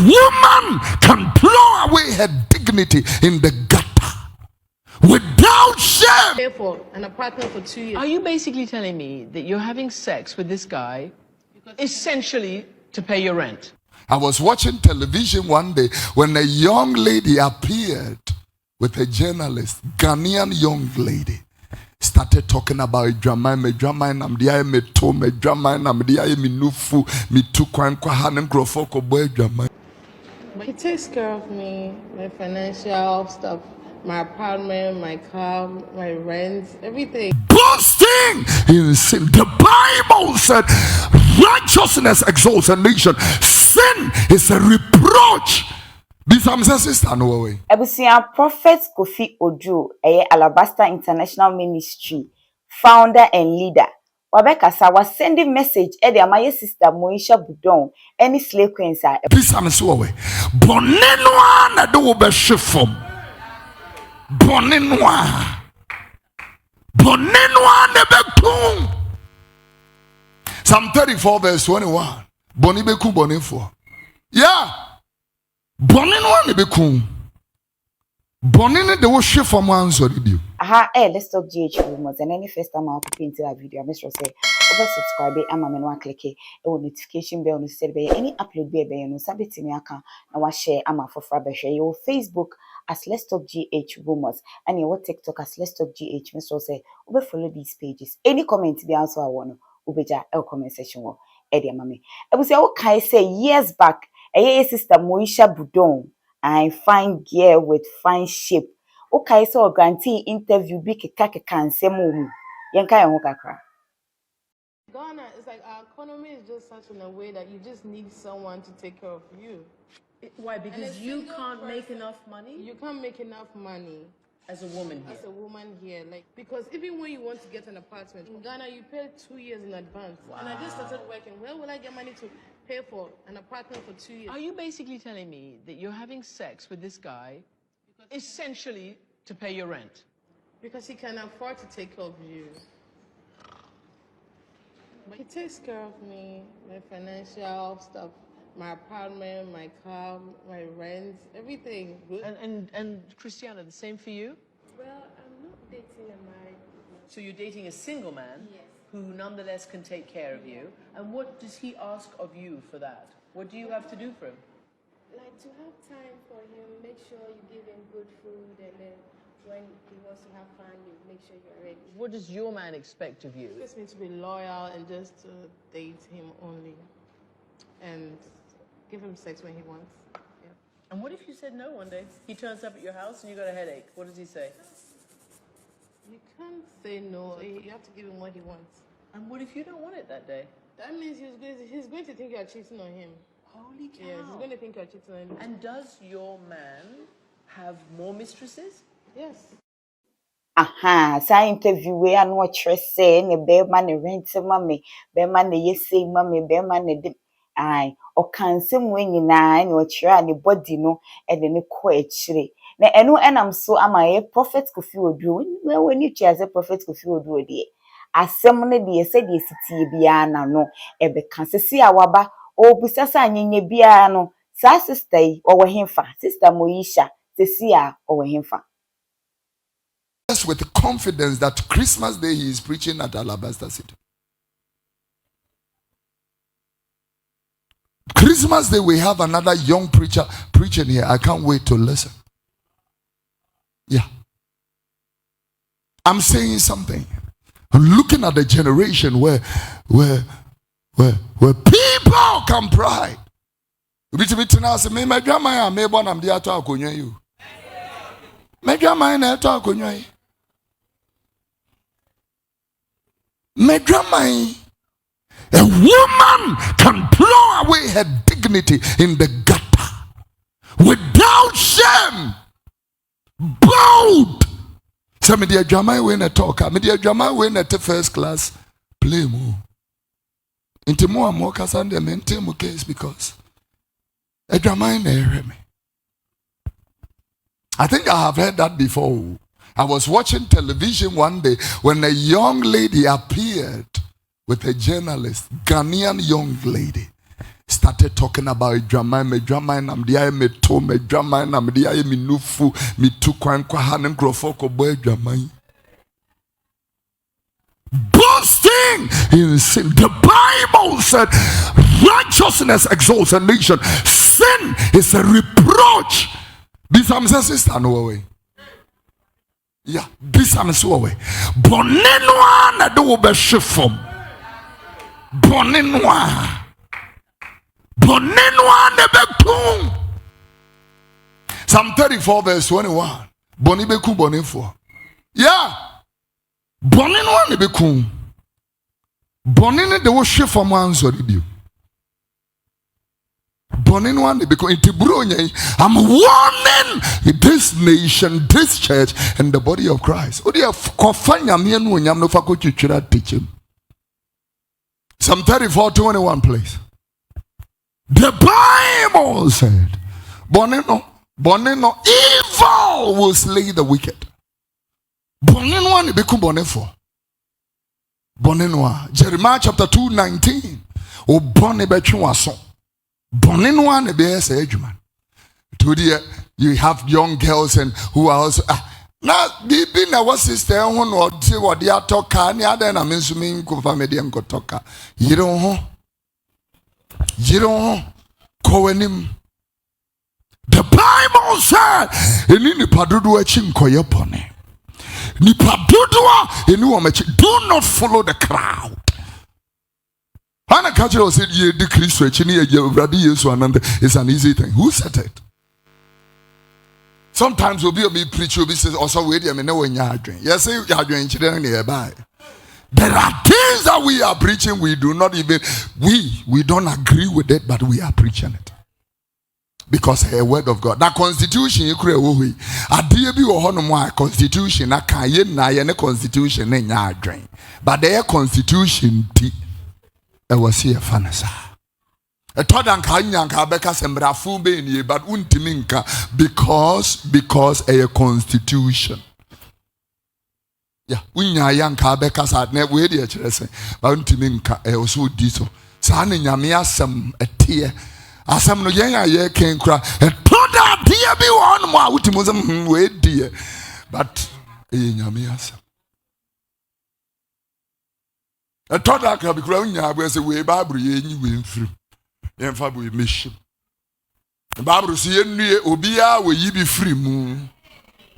woman can blow away her dignity in the gutter without shame. Pay for an apartment for 2 years. Are you basically telling me that you're having sex with this guy essentially to pay your rent? I was watching television one day when a young lady appeared with a journalist, Ghanaian young lady, started talking about drama, me nam dia me to me drama nam dia me nufu me tu kwan kwa hanen grofo ko boy drama. He takes care of me, my financial stuff, my apartment, my car, my rent, everything. Boasting in sin. The Bible said righteousness exalts a nation. Sin is a reproach. This I'm saying, sister, no way. Ebusia Prophet Kofi Oduro, Alabaster International Ministry founder and leader. Wabekasa was sending message the my sister Moesha Buduong any slave queens are. This I'm so away. Bonenwa na do be shifom. Bonenwa. Bonenwa ne be kum. Psalm 34 verse 21. Boni be kum bonefo. Yeah. Bonenwa ne be kum. Bonene de wo shifom answer you. Aha, let's talk GH rumors. And any first time I'll put into a video, I make sure say over subscribe and I'm click it notification bell no say any upload be no sabit me aka na wa share ama for share your Facebook as Let's Talk GH rumors and your TikTok as Let's Talk GH. Make sure say over follow these pages. Any comment be answer I want ubeja comment section wo e dey mama. I will say okay say years back a sister Moesha Buduong I fine girl with fine shape. Okay, so guarantee interview be keka nsemo yenka ye ho kakra. Ghana is like our economy is just such in a way that you just need someone to take care of you. Why? Because you can't make enough money? You can't make enough money. As a woman here? As a woman here. Like, because even when you want to get an apartment, in Ghana you pay 2 years in advance. Wow. And I just started working. Where will I get money to pay for an apartment for 2 years? Are you basically telling me that you're having sex with this guy essentially to pay your rent? Because he can afford to take care of you. But he takes care of me, my financial stuff, my apartment, my car, my rent, everything. And Christiana, the same for you? Well, I'm not dating a married man. So you're dating a single man? Yes. Who nonetheless can take care of you. And what does he ask of you for that? What do you have to do for him? Like to have time for him, make sure you give him good food, and then when he wants to have fun, you make sure you're ready. What does your man expect of you? He expects me to be loyal and just to date him only. And give him sex when he wants. Yeah. And what if you said no one day? He turns up at your house and you got a headache. What does he say? You can't say no. You have to give him what he wants. And what if you don't want it that day? That means he's going to think you're cheating on him. Holy cow. Yes, he's going to think you're cheating on him. And does your man have more mistresses? Yes. Aha, sa interview we anu ochre say ne be ma ne rent mame, be ma ne yesi mame, be ma ne de ai o kansem we nyina ne ochre ne body no e de ne ko achire. Na enu enam so amaye Prophet Kofi Oduro. We ni twa say Prophet Kofi Oduro de. Asem ne de say de sitie bia na no e be kansesi awaba o busasa anyenye bia no sa sister yi o we hemfa sister Moesha sesia o we hemfa. With confidence that Christmas Day he is preaching at Alabaster City. Christmas Day we have another young preacher preaching here. I can't wait to listen. Yeah. I'm saying something. I'm looking at the generation where people can pride. My grandma may born am there to you. My grandma na talk on you. My grandma, a woman can blow away her dignity in the gutter without shame. Bold. So me dear grandma when I talk, me dear grandma when at first class play more. Into more and more cause and them into more case because a grandma in there me. I think I have heard that before. I was watching television one day when a young lady appeared with a journalist, Ghanaian young lady, started talking about drama, me namdia me to me drama namdia me nufu me tu kwan kwa hanen grofo ko boy drama. Boasting in sin. The Bible said righteousness exalts a nation. Sin is a reproach. This I'm saying, sister, no way. Yeah, this I'm so away. Bonenwa na do be shifom. Bonenwa. Bonenwa ne be kum. Psalm 34 verse 21. Boni be kum bonenfo. Yeah. Bonenwa ne be kum. Bonene de wo shifom anso di. I'm warning this nation, this church, and the body of Christ. Psalm 34:21, please. The Bible said, Bonino, evil will slay the wicked. Bonino, Jeremiah chapter 2:19. O bonne between Boninwa ne be say adwuma. Today you have young girls and who are also na bibi na what sister ho no say what they are talking ni ada na mensumi ko family em ko talka. Yiro ho ko anim. The Bible said eni ni padodo achi nkoye bone. Ni padodo eni wo machi, do not follow the crowd. It's an easy thing. Who said it? Sometimes we'll be preach, will be says also wait a minute when you're doing. Yes, you're doing nearby. There are things that we are preaching, we do not even we don't agree with it, but we are preaching it. Because a word of God. That constitution you create a dear be or constitution, a kayen constitution, but their constitution I was here fanasa. A todan kanya beka sembra fube ni but untiminka because a constitution. Yeah, unya yanka beka sa ne we dey chere but untiminka e also diso. Sa ne nyame asem etie. Asem no yen aye ken kra. E toda dia bi won mo a utimu sem we die. But e nyame asem. A total can be crowned as a way Bible ye free. Then Fabu mission. The Bible see near Obia will ye be free moon.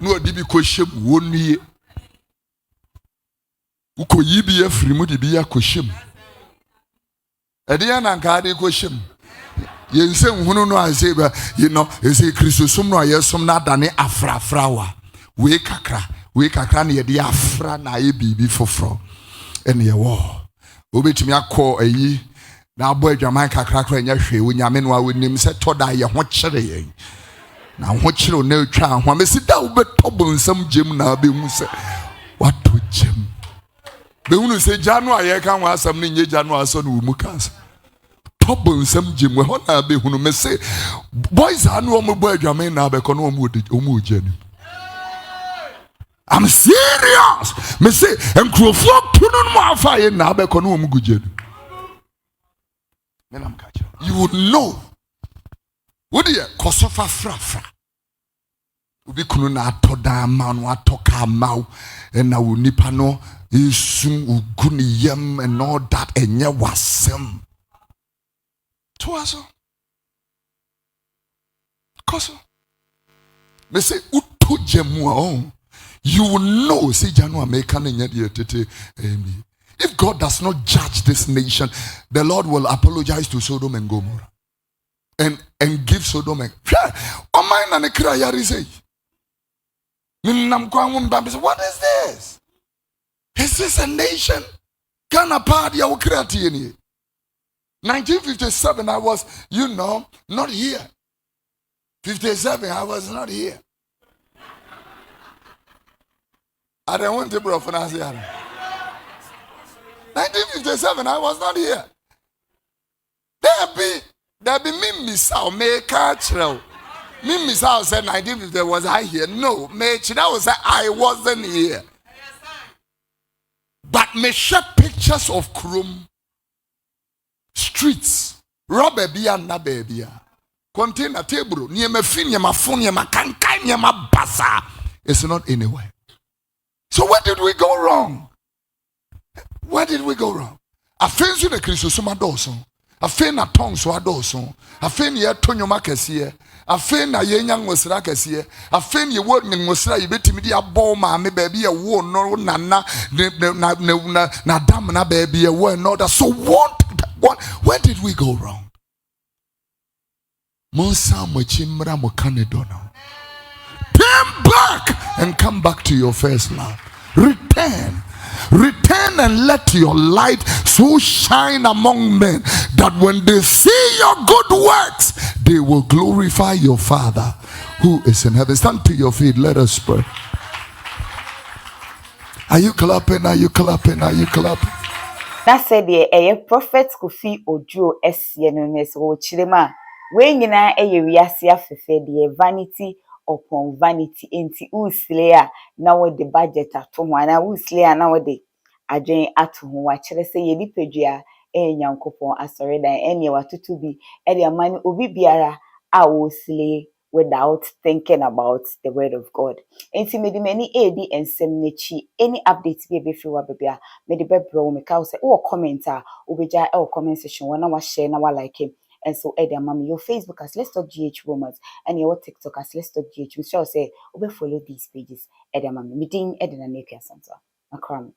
No dibi question 1 year. Uko ye be a free moody be a question. A dear Nankadi question. Yen say no I say, you know, is a Christosum no yes some not than a flower. We kakra near the afra na ye be for fro. And ye war. Obet me a call a ye. Now, boy, Jamaica cracker and Yashi, when Yaminwa with him said, Toda, ya what cherry. Now, what you no child, when I sit down, but trouble some Jim now be Musa. What to Jim? The one who say, January, I can't want something ye January son who mukas. Trouble some Jim, when I be who may say, boys are no more boy, Jamin now, because no more Jenny. I'm serious. Me say, and Crawford couldn't more fire now because no good. You would know. Would you? Kosofa fra. Ubi kununa toda man wa toka mau and now nipano isum uguni yem and all that and ya wasem. Twaso. Koso. Me say utu jemwa. You will know, say Janu American in if God does not judge this nation, the Lord will apologize to Sodom and Gomorrah and give Sodom and what is this? Is this a nation? Ghana party 1957 I was, not here. 57 I was not here. I don't want to bro for 1957, I was not here. There be Mimi Sao, me catch. Mimi Sao said 1950 was I here? No, me Chida say I wasn't here. But me share pictures of Chrome streets Rubber bia na baby. Container table, near my fin, near my phone, near my cankai, near my basa. It's not anywhere. So where did we go wrong? Where did we go wrong? I fancy the Christosoma Dawson. I fain a tongue so a Dawson. I fain ye Tonyo Marcus here. I fain a young was Rakas here. I fain your word in Mosra, you bet me a bomber, me baby a war, no nana, na damna baby a word, no. So what? Where did we go wrong? Monsa Mochimbra Mokanedono. Turn back and come back to your first love. Return. Return and let your light so shine among men that when they see your good works, they will glorify your Father who is in heaven. Stand to your feet. Let us pray. Are you clapping? Are you clapping? Are you clapping? That said, a Prophet Kofi Oduro SNNS or Chilema. When you na a Yasia Fefe, the vanity upon vanity enti uslea now the budget at home and I uslea nowadays. I join at home, watch say ye dipedria, yankopon assorted and any what to be, and your money ubi biara, I will slay without thinking about the word of God. Enti medi many AD and semnechi any updates be a before baby. Medi bebro me ka say or commenter ubeja or comment section when I was share now like him. And so, Eddie, mommy, your Facebook as Let's Talk GH Romans and your TikTok as Let's Talk GH. We shall say, follow these pages. Eddie, mommy, meeting Eddie and Nick Santa. Macron.